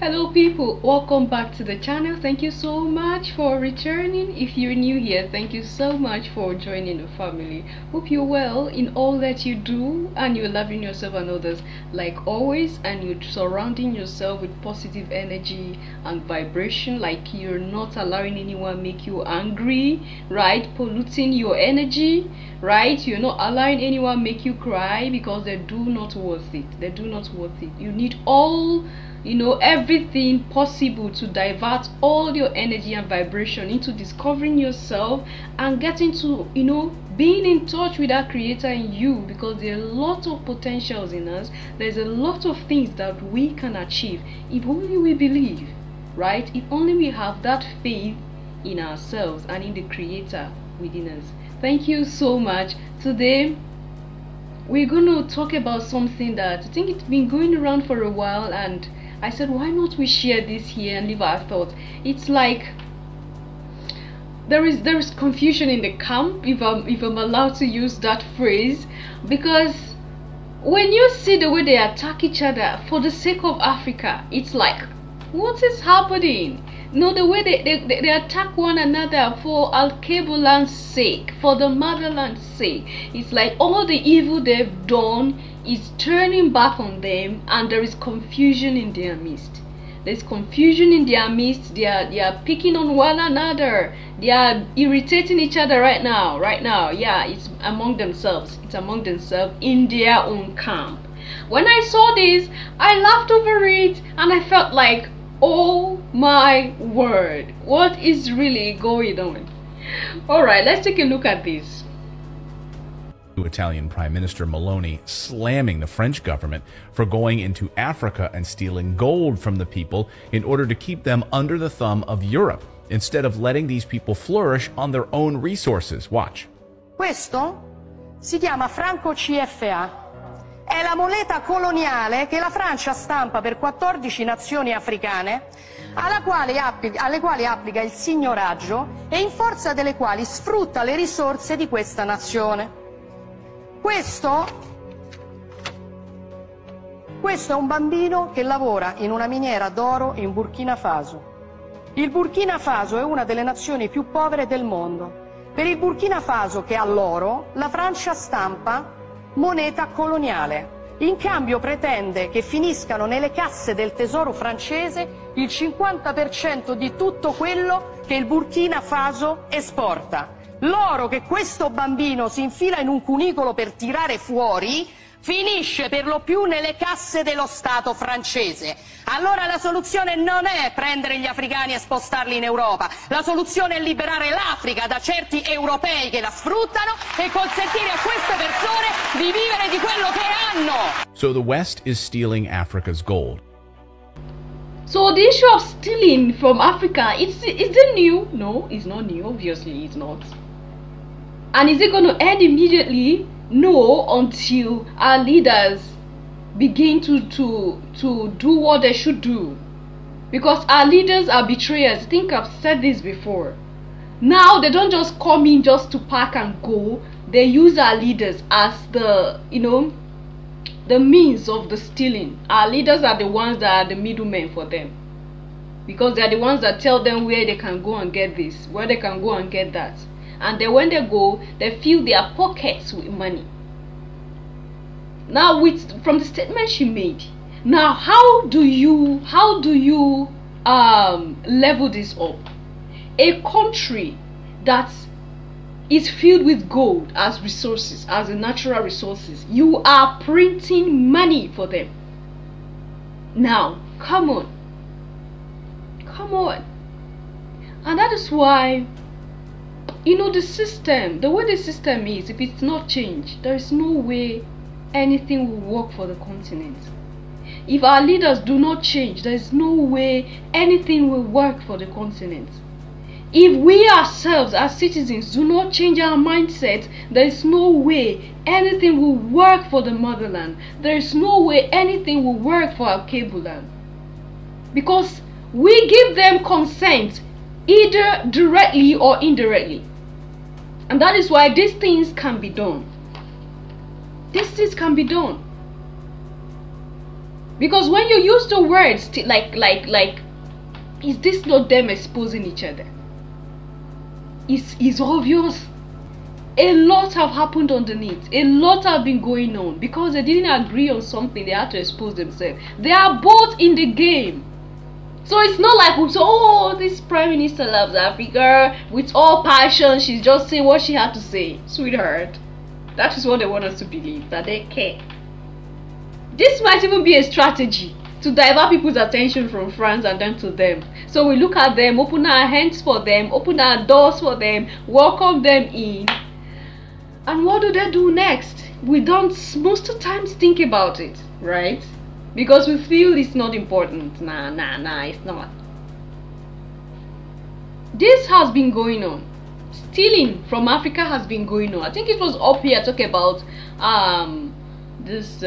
Hello people, welcome back to the channel. Thank you so much for returning. If you're new here, thank you so much for joining the family. Hope you're well in all that you do and you're loving yourself and others like always, and you're surrounding yourself with positive energy and vibration, like you're not allowing anyone make you angry, right? Polluting your energy, right? You're not allowing anyone make you cry because they do not worth it. They do not worth it. You need all, everything possible to divert all your energy and vibration into discovering yourself and getting to, being in touch with that creator in you, because there are a lot of potentials in us. There's a lot of things that we can achieve if only we believe, right? If only we have that faith in ourselves and in the creator within us. Thank you so much. Today we're going to talk about something that I think it's been going around for a while, and I said, why not we share this here and leave our thoughts? It's like there is confusion in the camp, if I'm allowed to use that phrase, because when you see the way they attack each other for the sake of Africa, it's like, what is happening? The way they attack one another for Al-Kabulan's sake, for the motherland's sake. It's like all the evil they've done is turning back on them, and there is confusion in their midst. There's confusion in their midst. They are picking on one another. They are irritating each other right now. Yeah, it's among themselves. It's among themselves in their own camp. When I saw this, I laughed over it, and I felt like, oh my word, what is really going on? Alright, let's take a look at this. Italian Prime Minister Meloni slamming the French government for going into Africa and stealing gold from the people in order to keep them under the thumb of Europe, instead of letting these people flourish on their own resources. Watch. Questo si chiama franco CFA. È la moneta coloniale che la Francia stampa per 14 nazioni africane, alle quali applica il signoraggio e in forza delle quali sfrutta le risorse di questa nazione. Questo è un bambino che lavora in una miniera d'oro in Burkina Faso. Il Burkina Faso è una delle nazioni più povere del mondo. Per il Burkina Faso, che ha l'oro, la Francia stampa moneta coloniale. In cambio pretende che finiscano nelle casse del tesoro francese il 50% di tutto quello che il Burkina Faso esporta. L'oro che questo bambino si infila in un cunicolo per tirare fuori finisce per lo più nelle casse dello Stato francese. Allora la soluzione non è prendere gli africani e spostarli in Europa, la soluzione è liberare l'Africa da certi europei che la sfruttano e consentire a queste persone di vivere di quello che hanno. So the West is stealing Africa's gold. So the issue of stealing from Africa, is it new? No, it's not new. Obviously it's not. And is it going to end immediately? No, until our leaders begin to do what they should do. Because our leaders are betrayers. I think I've said this before. Now they don't just come in just to pack and go. They use our leaders as the means of the stealing. Our leaders are the ones that are the middlemen for them, because they are the ones that tell them where they can go and get this, where they can go and get that. And then when they go, they fill their pockets with money. Now, from the statement she made, now how do you level this up? A country that is filled with gold as resources, as the natural resources, you are printing money for them. Now, come on, and that is why, the system, the way the system is, if it's not changed, there is no way anything will work for the continent. If our leaders do not change, there is no way anything will work for the continent. If we ourselves as citizens do not change our mindset, there is no way anything will work for the motherland. There is no way anything will work for Al-Kabulan, because we give them consent either directly or indirectly. And that is why these things can be done. These things can be done. Because when you use the words like, is this not them exposing each other? It's obvious. A lot have happened underneath. A lot have been going on. Because they didn't agree on something, they had to expose themselves. They are both in the game. So it's not like we say, oh, this Prime Minister loves Africa with all passion. She's just saying what she had to say. Sweetheart, that is what they want us to believe, that they care. This might even be a strategy to divert people's attention from France and then to them. So we look at them, open our hands for them, open our doors for them, welcome them in. And what do they do next? We don't most of the times think about it, right? Because we feel it's not important. Nah, it's not. This has been going on. Stealing from Africa has been going on. I think it was up here talking about this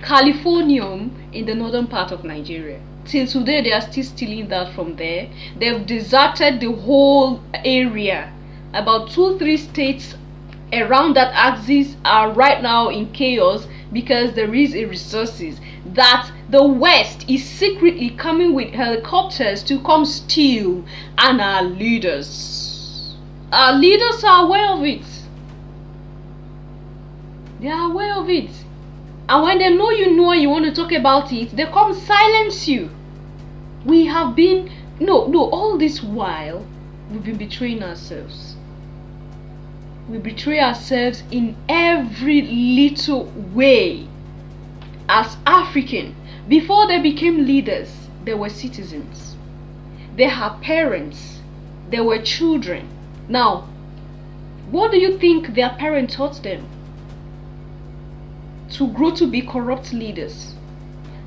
Californium in the northern part of Nigeria. Till today they are still stealing that from there. They've deserted the whole area. About 2-3 states around that axis are right now in chaos because there is a resources that the West is secretly coming with helicopters to come steal, and our leaders are aware of it. They are aware of it, and when they know you know and you want to talk about it, they come silence you. We have been all this while we've been betraying ourselves. We betray ourselves in every little way. As African, before they became leaders, they were citizens. They had parents. They were children. Now, what do you think their parents taught them? To grow to be corrupt leaders.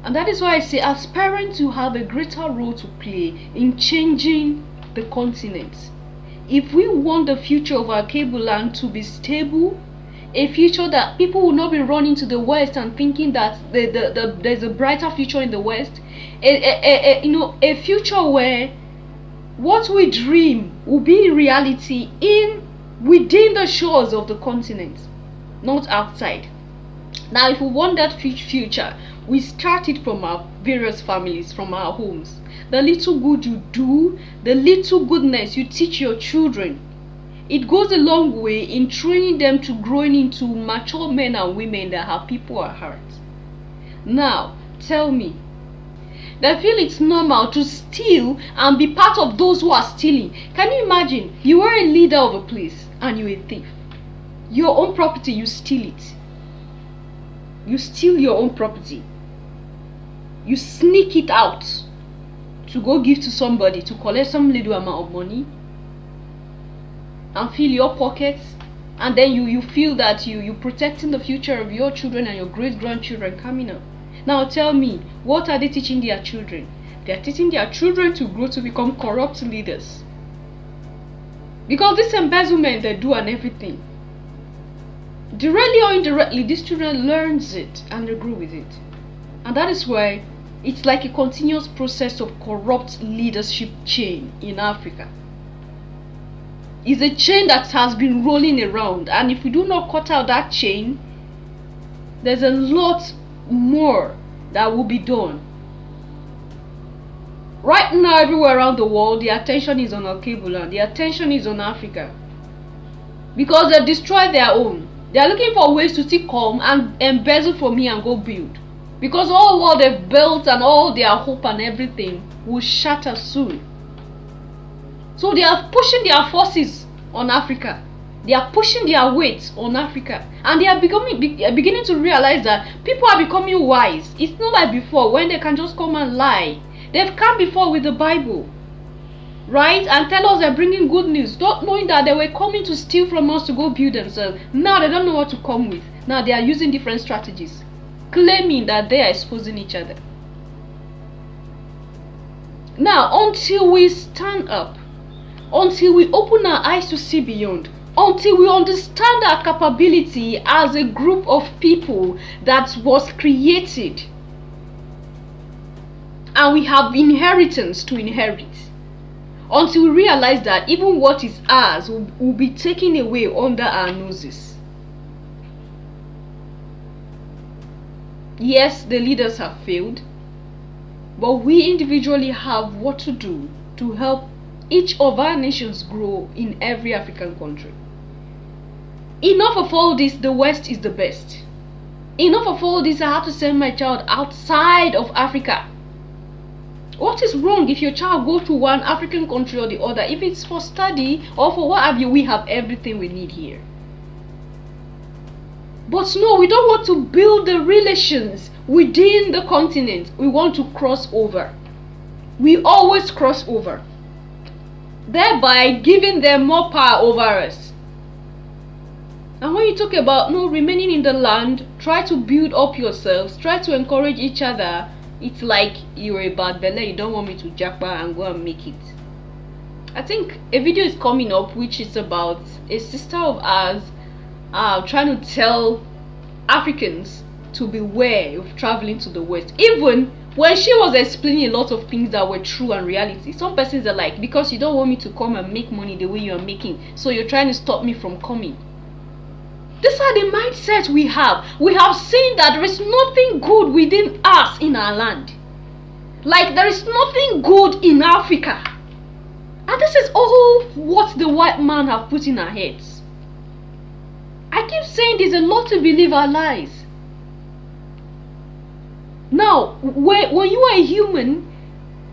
And that is why I say, as parents, you have a greater role to play in changing the continent. If we want the future of our cable land to be stable, a future that people will not be running to the West and thinking that there's a brighter future in the West, a future where what we dream will be reality within the shores of the continent, not outside. Now, if we want that future, we start it from our various families, from our homes. The little good you do, the little goodness you teach your children, it goes a long way in training them to growing into mature men and women that have people at heart. Now, tell me, they feel it's normal to steal and be part of those who are stealing. Can you imagine? You are a leader of a place and you're a thief. Your own property, you steal it. You steal your own property. You sneak it out to go give to somebody to collect some little amount of money and fill your pockets, and then you feel that you're protecting the future of your children and your great-grandchildren coming up. Now tell me, what are they teaching their children? They're teaching their children to grow to become corrupt leaders. Because this embezzlement they do and everything, directly or indirectly, these children learns it and they grow with it. And that is why it's like a continuous process of corrupt leadership chain in Africa. It's a chain that has been rolling around, and if we do not cut out that chain, there's a lot more that will be done. Right now, everywhere around the world, the attention is on our cable land. The attention is on Africa. Because they destroy their own. They are looking for ways to still come and embezzle from me and go build. Because all what they've built and all their hope and everything will shatter soon. So they are pushing their forces on Africa. They are pushing their weight on Africa. And they are beginning to realize that people are becoming wise. It's not like before when they can just come and lie. They've come before with the Bible, right? And tell us they're bringing good news, not knowing that they were coming to steal from us to go build themselves. Now they don't know what to come with. Now they are using different strategies, claiming that they are exposing each other. Now, until we stand up, until we open our eyes to see beyond, until we understand our capability as a group of people that was created, and we have inheritance to inherit, until we realize that even what is ours will be taken away under our noses. Yes, the leaders have failed. but we individually have what to do to help each of our nations grow in every African country. Enough of all this, the West is the best. Enough of all this, I have to send my child outside of Africa. What is wrong if your child go to one African country or the other? If it's for study or for what have you, we have everything we need here. But no, we don't want to build the relations within the continent. We want to cross over. We always cross over, thereby giving them more power over us. And when you talk about no remaining in the land, try to build up yourselves, try to encourage each other, it's like you're a bad belly, you don't want me to japa and go and make it. I think a video is coming up which is about a sister of ours trying to tell Africans to beware of traveling to the West. Even when she was explaining a lot of things that were true and reality, some persons are like, because you don't want me to come and make money the way you are making, so you're trying to stop me from coming. These are the mindset we have. We have seen that there is nothing good within us in our land. Like there is nothing good in Africa. And this is all what the white man have put in our heads. I keep saying there's a lot to believe our lies. Now, when you are a human,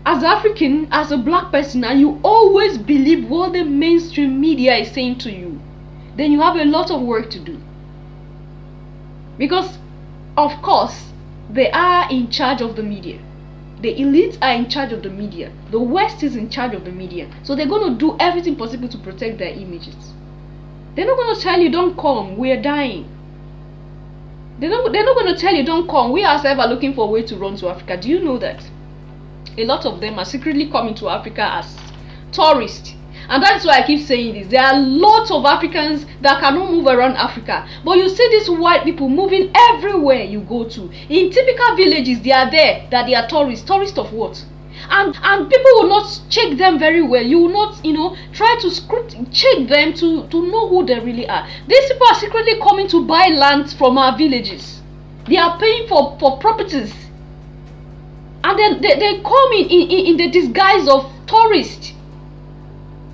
as African, as a black person, and you always believe what the mainstream media is saying to you, then you have a lot of work to do. Because, of course, they are in charge of the media. The elites are in charge of the media. The West is in charge of the media. So they're going to do everything possible to protect their images. They're not going to tell you, don't come, we're dying. They're not going to tell you, don't come, we ourselves are looking for a way to run to Africa. Do you know that? A lot of them are secretly coming to Africa as tourists. And that's why I keep saying this. There are lots of Africans that cannot move around Africa. But you see these white people moving everywhere you go to. In typical villages, they are there, that they are tourists. Tourists of what? And people will not check them very well. You will not, try to check them to know who they really are. These people are secretly coming to buy lands from our villages. They are paying for properties. And then they come in the disguise of tourists.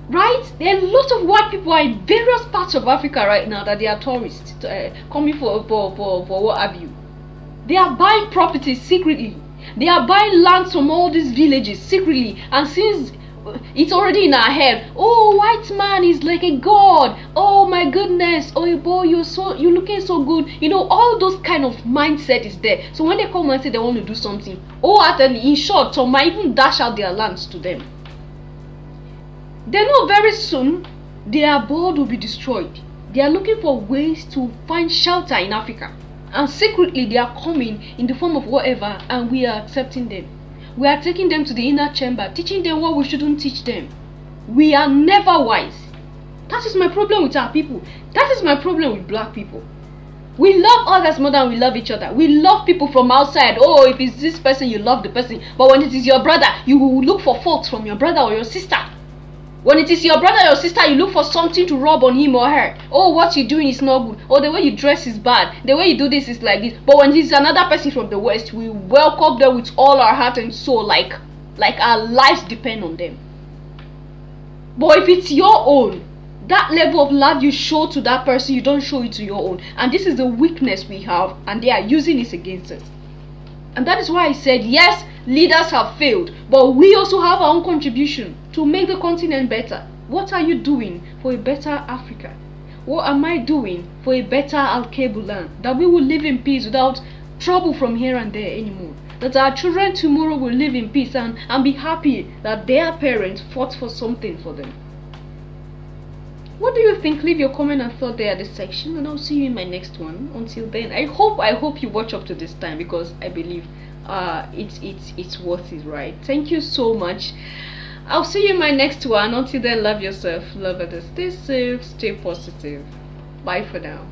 Right? There are a lot of white people in various parts of Africa right now that they are tourists coming for what have you. They are buying properties secretly. They are buying lands from all these villages secretly. And since it's already in our head, oh, white man is like a god. Oh my goodness. Oh boy, you're looking so good. All those kind of mindset is there. So when they come and say they want to do something, in short, some might even dash out their lands to them. They know very soon their board will be destroyed. They are looking for ways to find shelter in Africa. And secretly they are coming in the form of whatever, and we are accepting them. We are taking them to the inner chamber, teaching them what we shouldn't teach them. We are never wise. That is my problem with our people. That is my problem with black people. We love others more than we love each other. We love people from outside. Oh, if it's this person, you love the person. But when it is your brother, you will look for faults from your brother or your sister. When it is your brother or sister, you look for something to rub on him or her. Oh, what you're doing is not good. Oh, the way you dress is bad. The way you do this is like this. But when it's another person from the West, we welcome them with all our heart and soul, like our lives depend on them. But if it's your own, that level of love you show to that person, you don't show it to your own. And this is the weakness we have, and they are using this against us. And that is why I said, yes, leaders have failed, but we also have our own contribution to make the continent better. What are you doing for a better Africa? What am I doing for a better Al-Kabu land? That we will live in peace without trouble from here and there anymore. That our children tomorrow will live in peace and be happy that their parents fought for something for them. What do you think? Leave your comment and thought there at the section, and I'll see you in my next one. Until then, I hope you watch up to this time, because I believe it's worth it, right? Thank you so much. I'll see you in my next one. Until then, love yourself, love others, stay safe, stay positive. Bye for now.